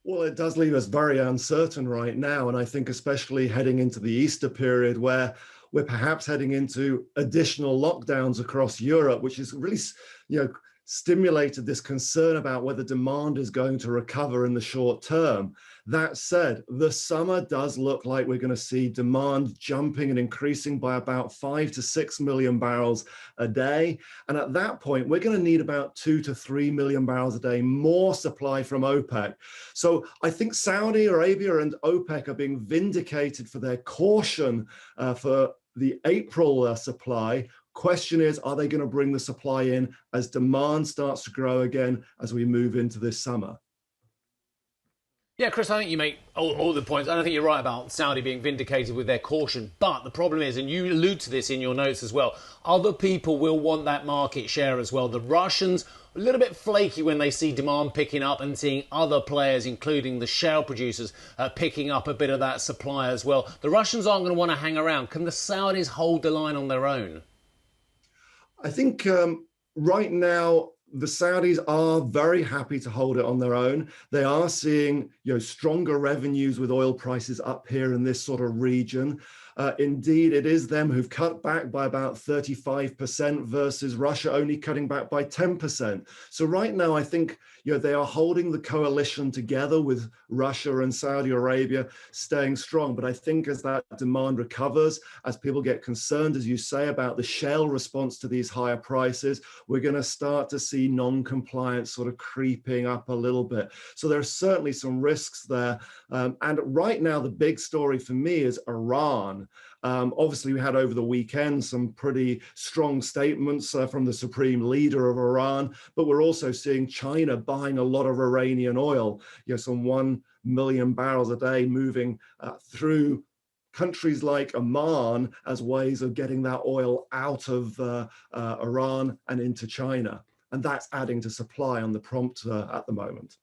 Well, it does leave us very uncertain right now. And I think especially heading into the Easter period where we're perhaps heading into additional lockdowns across Europe, which is really, you know, stimulated this concern about whether demand is going to recover in the short term. That said, the summer does look like we're going to see demand jumping and increasing by about 5 to 6 million barrels a day. And at that point, we're going to need about 2 to 3 million barrels a day more supply from OPEC. So I think Saudi Arabia and OPEC are being vindicated for their caution for the April supply. Question is, are they going to bring the supply in as demand starts to grow again as we move into this summer? Yeah, Chris, I think you make all the points. And I think you're right about Saudi being vindicated with their caution. But the problem is, and you allude to this in your notes as well, other people will want that market share as well. The Russians, a little bit flaky when they see demand picking up and seeing other players, including the shale producers, picking up a bit of that supply as well. The Russians aren't going to want to hang around. Can the Saudis hold the line on their own? I think right now the Saudis are very happy to hold it on their own. They are seeing, stronger revenues with oil prices up here in this sort of region. Indeed, it is them who've cut back by about 35% versus Russia only cutting back by 10%. So right now, I think they are holding the coalition together with Russia and Saudi Arabia, staying strong. But I think as that demand recovers, as people get concerned, as you say, about the shale response to these higher prices, we're going to start to see non-compliance sort of creeping up a little bit. So there are certainly some risks there. And right now, the big story for me is Iran. Obviously, we had over the weekend some pretty strong statements from the supreme leader of Iran, but we're also seeing China buying a lot of Iranian oil, some 1 million barrels a day moving through countries like Oman as ways of getting that oil out of Iran and into China. And that's adding to supply on the prompt at the moment.